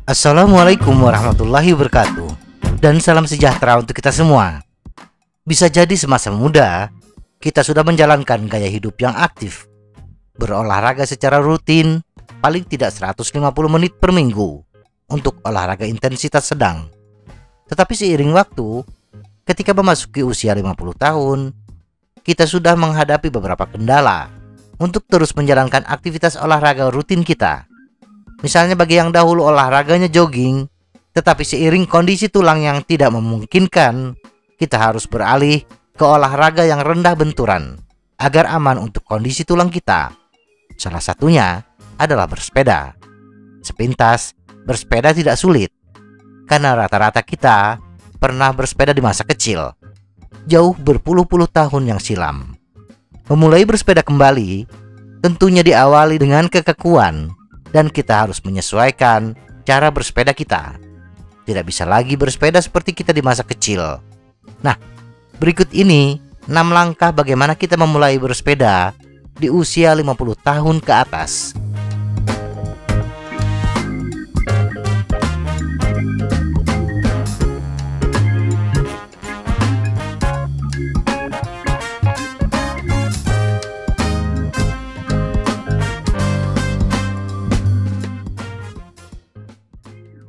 Assalamualaikum warahmatullahi wabarakatuh. Dan salam sejahtera untuk kita semua. Bisa jadi semasa muda kita sudah menjalankan gaya hidup yang aktif, berolahraga secara rutin, paling tidak 150 menit per minggu untuk olahraga intensitas sedang. Tetapi seiring waktu, ketika memasuki usia 50 tahun, kita sudah menghadapi beberapa kendala untuk terus menjalankan aktivitas olahraga rutin kita. Misalnya bagi yang dahulu olahraganya jogging, tetapi seiring kondisi tulang yang tidak memungkinkan, kita harus beralih ke olahraga yang rendah benturan agar aman untuk kondisi tulang kita. Salah satunya adalah bersepeda. Sepintas, bersepeda tidak sulit, karena rata-rata kita pernah bersepeda di masa kecil, jauh berpuluh-puluh tahun yang silam. Memulai bersepeda kembali tentunya diawali dengan kekakuan, dan kita harus menyesuaikan cara bersepeda kita. Tidak bisa lagi bersepeda seperti kita di masa kecil. Nah, berikut ini 6 langkah bagaimana kita memulai bersepeda di usia 50 tahun ke atas.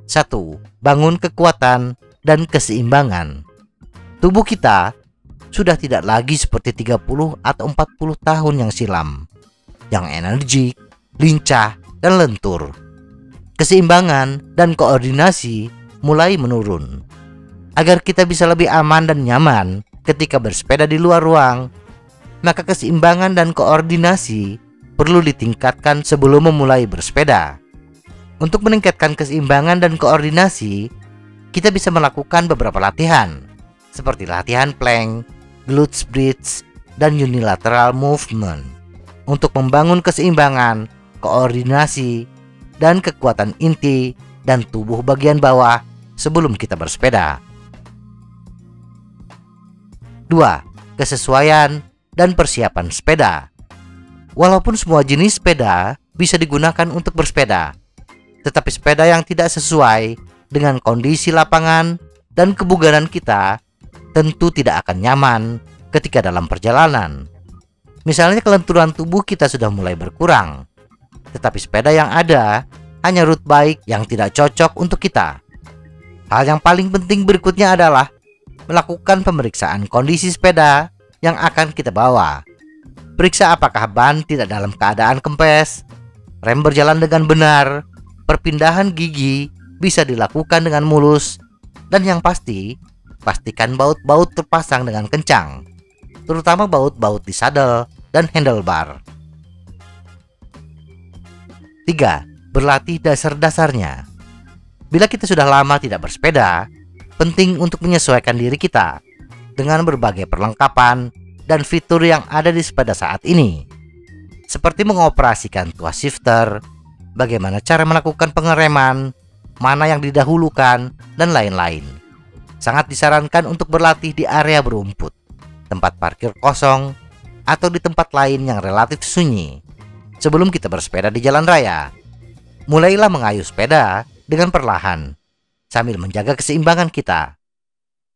Satu, bangun kekuatan dan keseimbangan. Tubuh kita sudah tidak lagi seperti 30 atau 40 tahun yang silam, yang energik, lincah, dan lentur. Keseimbangan dan koordinasi mulai menurun. Agar kita bisa lebih aman dan nyaman ketika bersepeda di luar ruang, maka keseimbangan dan koordinasi perlu ditingkatkan sebelum memulai bersepeda. Untuk meningkatkan keseimbangan dan koordinasi, kita bisa melakukan beberapa latihan, seperti latihan plank, glute bridge, dan unilateral movement, untuk membangun keseimbangan, koordinasi, dan kekuatan inti dan tubuh bagian bawah sebelum kita bersepeda. 2. Kesesuaian dan persiapan sepeda. Walaupun semua jenis sepeda bisa digunakan untuk bersepeda, tetapi sepeda yang tidak sesuai dengan kondisi lapangan dan kebugaran kita tentu tidak akan nyaman ketika dalam perjalanan. Misalnya kelenturan tubuh kita sudah mulai berkurang, tetapi sepeda yang ada hanya road bike yang tidak cocok untuk kita. Hal yang paling penting berikutnya adalah melakukan pemeriksaan kondisi sepeda yang akan kita bawa. Periksa apakah ban tidak dalam keadaan kempes, rem berjalan dengan benar, perpindahan gigi bisa dilakukan dengan mulus, dan yang pasti, pastikan baut-baut terpasang dengan kencang, terutama baut-baut di sadel dan handlebar. 3. Berlatih dasar-dasarnya. Bila kita sudah lama tidak bersepeda, penting untuk menyesuaikan diri kita dengan berbagai perlengkapan dan fitur yang ada di sepeda saat ini, seperti mengoperasikan tuas shifter, bagaimana cara melakukan pengereman, mana yang didahulukan, dan lain-lain. Sangat disarankan untuk berlatih di area berumput, tempat parkir kosong, atau di tempat lain yang relatif sunyi. Sebelum kita bersepeda di jalan raya, mulailah mengayuh sepeda dengan perlahan, sambil menjaga keseimbangan kita.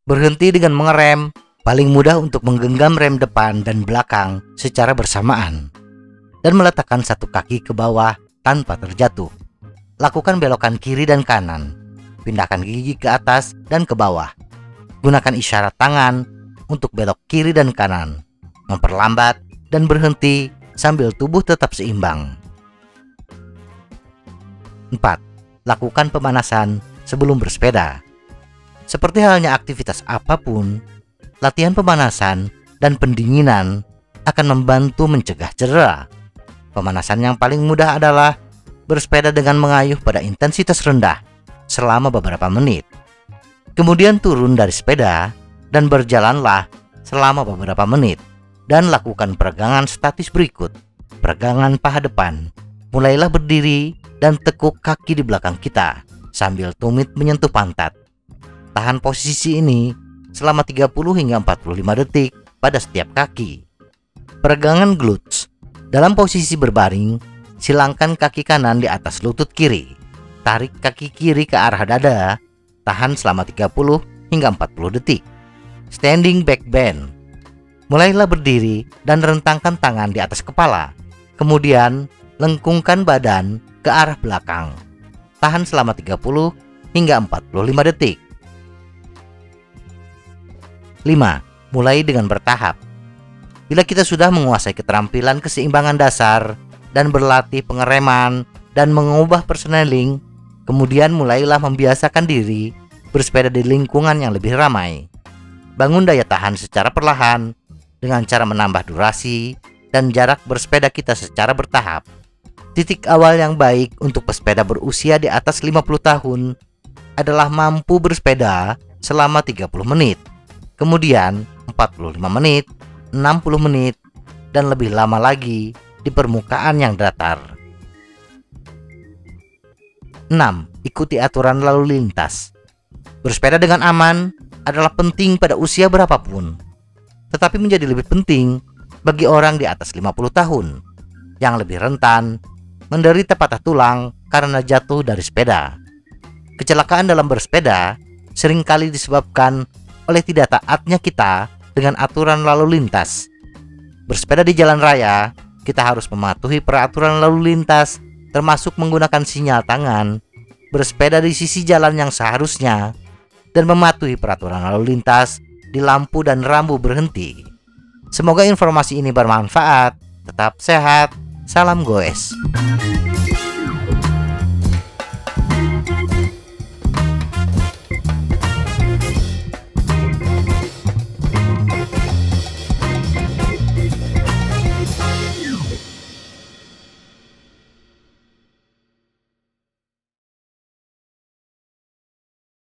Berhenti dengan mengerem, paling mudah untuk menggenggam rem depan dan belakang secara bersamaan, dan meletakkan satu kaki ke bawah tanpa terjatuh. Lakukan belokan kiri dan kanan, pindahkan gigi ke atas dan ke bawah. Gunakan isyarat tangan untuk belok kiri dan kanan, memperlambat dan berhenti sambil tubuh tetap seimbang. 4. Lakukan pemanasan sebelum bersepeda. Seperti halnya aktivitas apapun, latihan pemanasan dan pendinginan akan membantu mencegah cedera. Pemanasan yang paling mudah adalah bersepeda dengan mengayuh pada intensitas rendah selama beberapa menit. Kemudian turun dari sepeda dan berjalanlah selama beberapa menit, dan lakukan peregangan statis berikut. Peregangan paha depan. Mulailah berdiri dan tekuk kaki di belakang kita sambil tumit menyentuh pantat. Tahan posisi ini selama 30 hingga 45 detik pada setiap kaki. Peregangan glutes. Dalam posisi berbaring, silangkan kaki kanan di atas lutut kiri. Tarik kaki kiri ke arah dada. Tahan selama 30 hingga 40 detik. Standing back bend. Mulailah berdiri dan rentangkan tangan di atas kepala. Kemudian, lengkungkan badan ke arah belakang. Tahan selama 30 hingga 45 detik. 5. Mulai dengan bertahap. Bila kita sudah menguasai keterampilan keseimbangan dasar dan berlatih pengereman dan mengubah personeling, kemudian mulailah membiasakan diri bersepeda di lingkungan yang lebih ramai. Bangun daya tahan secara perlahan dengan cara menambah durasi dan jarak bersepeda kita secara bertahap. Titik awal yang baik untuk pesepeda berusia di atas 50 tahun adalah mampu bersepeda selama 30 menit, kemudian 45 menit, 60 menit, dan lebih lama lagi di permukaan yang datar. 6. Ikuti aturan lalu lintas. Bersepeda dengan aman adalah penting pada usia berapapun, tetapi menjadi lebih penting bagi orang di atas 50 tahun yang lebih rentan menderita patah tulang karena jatuh dari sepeda. Kecelakaan dalam bersepeda seringkali disebabkan oleh tidak taatnya kita dengan aturan lalu lintas. Bersepeda di jalan raya, kita harus mematuhi peraturan lalu lintas, termasuk menggunakan sinyal tangan, bersepeda di sisi jalan yang seharusnya, dan mematuhi peraturan lalu lintas di lampu dan rambu berhenti. Semoga informasi ini bermanfaat. Tetap sehat. Salam goes.